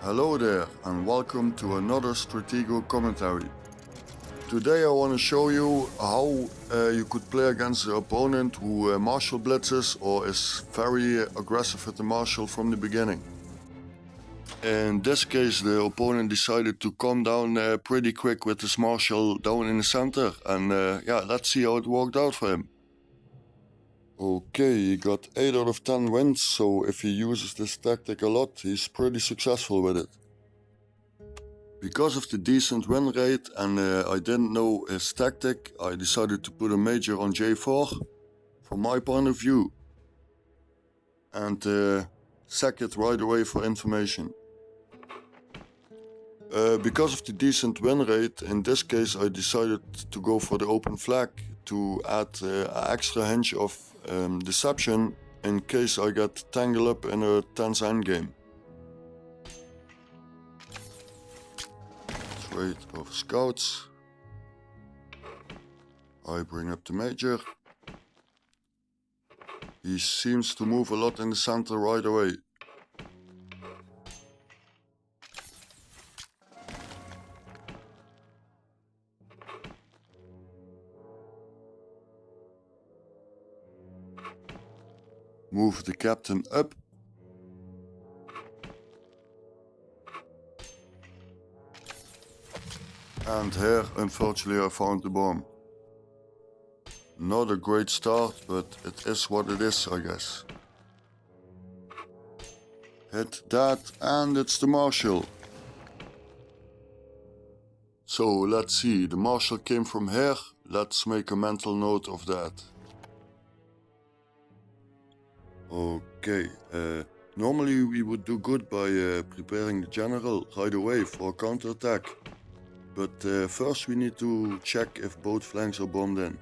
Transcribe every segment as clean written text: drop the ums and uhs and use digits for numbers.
Hello there and welcome to another Stratego commentary. Today I want to show you how you could play against an opponent who Marshall Blitzers or is very aggressive with the Marshall from the beginning. In this case the opponent decided to come down pretty quick with his Marshall down in the center, and yeah, let's see how it worked out for him. Okay, he got 8 out of 10 wins, so if he uses this tactic a lot, he's pretty successful with it. Because of the decent win rate and I didn't know his tactic, I decided to put a major on J4 from my point of view and sack it right away for information. Because of the decent win rate, in this case I decided to go for the open flag to add an extra hinge of deception in case I get tangled up in a tense endgame. Trade of scouts. I bring up the major. He seems to move a lot in the center right away. Move the captain up. And here, unfortunately, I found the bomb. Not a great start, but it is what it is, I guess. Hit that, and it's the Marshall. So let's see, the Marshall came from here. Let's make a mental note of that. Okay, normally we would do good by preparing the general right away for a counterattack. But first we need to check if both flanks are bombed in.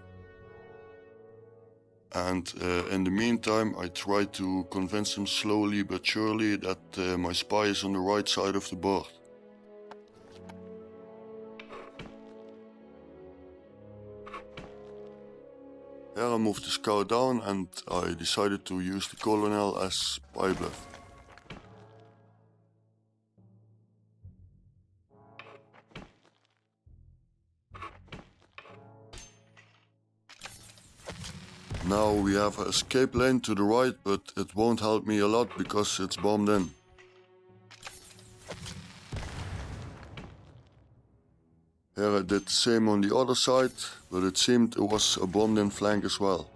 And in the meantime I try to convince him slowly but surely that my spy is on the right side of the board. Here I moved the scout down and I decided to use the colonel as spy bluff. Now we have an escape lane to the right, but it won't help me a lot because it's bombed in. Here I did the same on the other side, but it seemed it was a bombed in flank as well.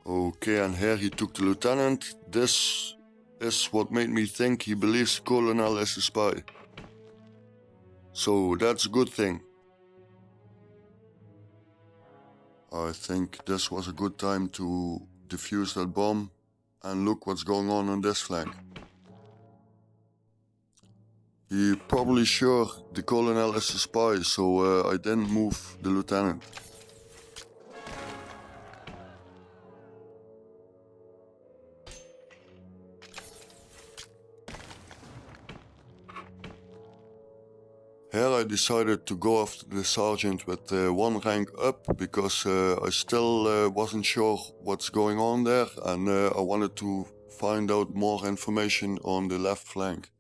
Okay, and here he took the lieutenant. This is what made me think he believes the colonel is a spy. So that's a good thing. I think this was a good time to defuse that bomb and look what's going on this flank. He probably sure the colonel is a spy, so I didn't move the lieutenant. Here I decided to go after the sergeant with one rank up because I still wasn't sure what's going on there, and I wanted to find out more information on the left flank.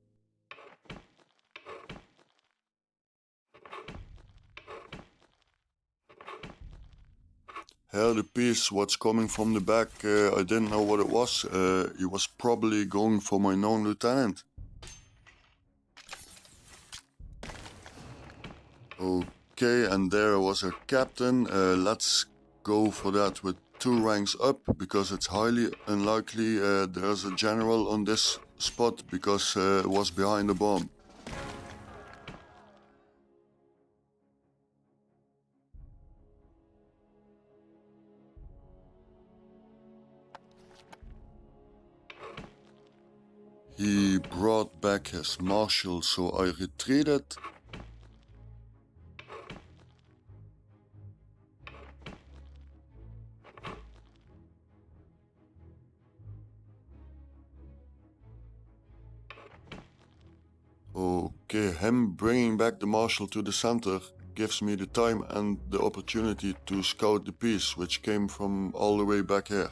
Here the piece what's coming from the back, I didn't know what it was. He was probably going for my known lieutenant. Okay, and there was a captain. Let's go for that with 2 ranks up because it's highly unlikely there's a general on this spot because it was behind the bomb. He brought back his Marshall, so I retreated. Okay, him bringing back the Marshall to the center gives me the time and the opportunity to scout the piece, which came from all the way back here.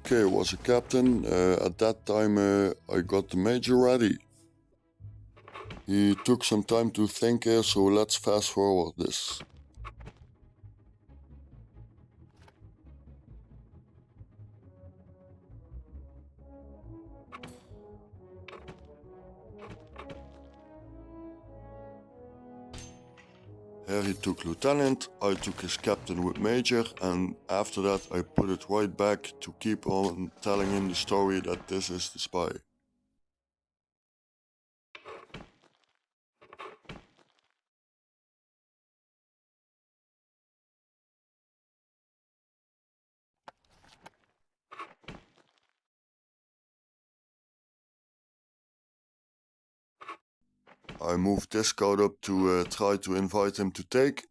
Okay, was a captain. At that time I got the major ready. He took some time to think here, so let's fast forward this. Here he took lieutenant, I took his captain with major, and after that I put it right back to keep on telling him the story that this is the spy. I moved this card up to try to invite him to take.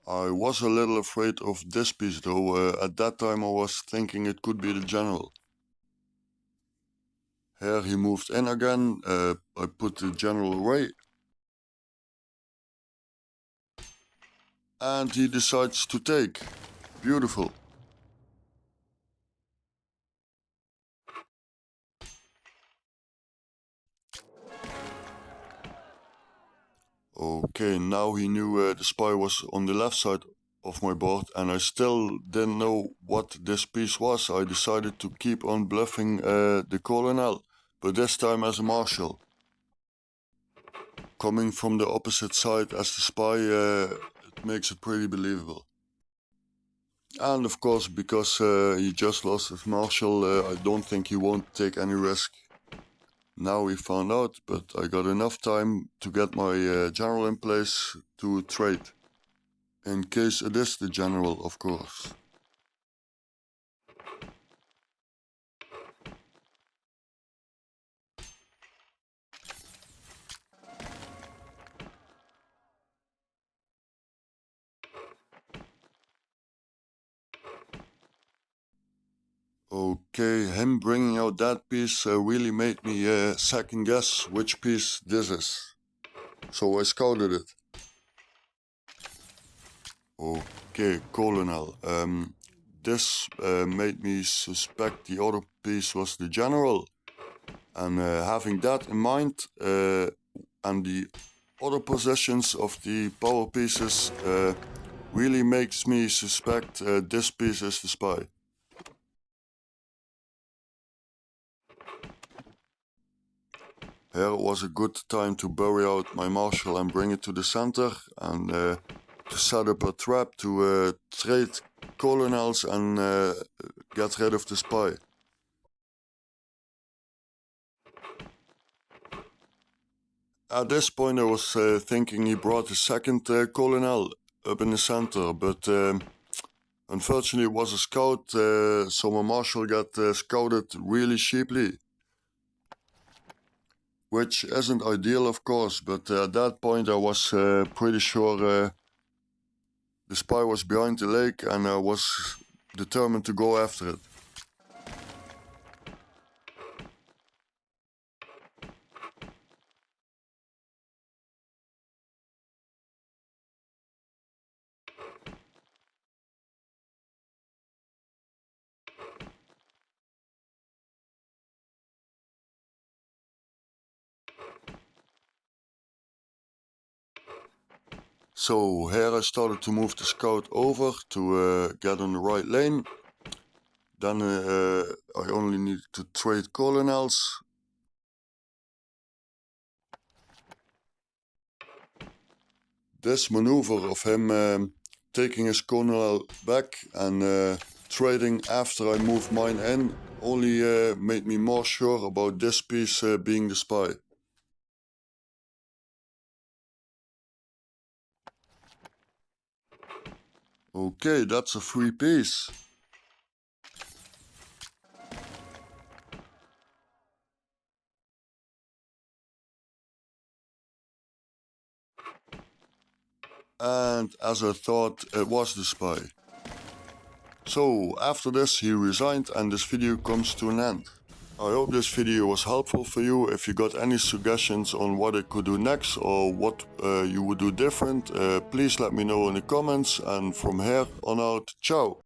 I was a little afraid of this piece though. At that time I was thinking it could be the general. Here he moved in again. I put the general away. And he decides to take. Beautiful. Okay, now he knew the spy was on the left side of my board, and I still didn't know what this piece was. I decided to keep on bluffing the colonel, but this time as a marshal. Coming from the opposite side as the spy, it makes it pretty believable. And of course, because he just lost his marshal, I don't think he won't take any risk. Now we found out, but I got enough time to get my general in place to trade. In case it is the general, of course. Okay, him bringing out that piece really made me second guess which piece this is. So I scouted it. Okay, colonel. This made me suspect the other piece was the general. And having that in mind, and the other positions of the power pieces really makes me suspect this piece is the spy. Here was a good time to bury out my marshal and bring it to the center, and to set up a trap to trade colonels and get rid of the spy. At this point I was thinking he brought a second colonel up in the center, but unfortunately it was a scout, so my marshal got scouted really cheaply. Which isn't ideal, of course, but at that point I was pretty sure the spy was behind the lake, and I was determined to go after it. So here I started to move the scout over to get on the right lane. Then I only needed to trade colonels. This maneuver of him taking his colonel back and trading after I moved mine in only made me more sure about this piece being the spy. Okay, that's a free piece. And as I thought, it was the spy. So after this he resigned and this video comes to an end. I hope this video was helpful for you. If you got any suggestions on what I could do next or what you would do different, please let me know in the comments, and from here on out, ciao!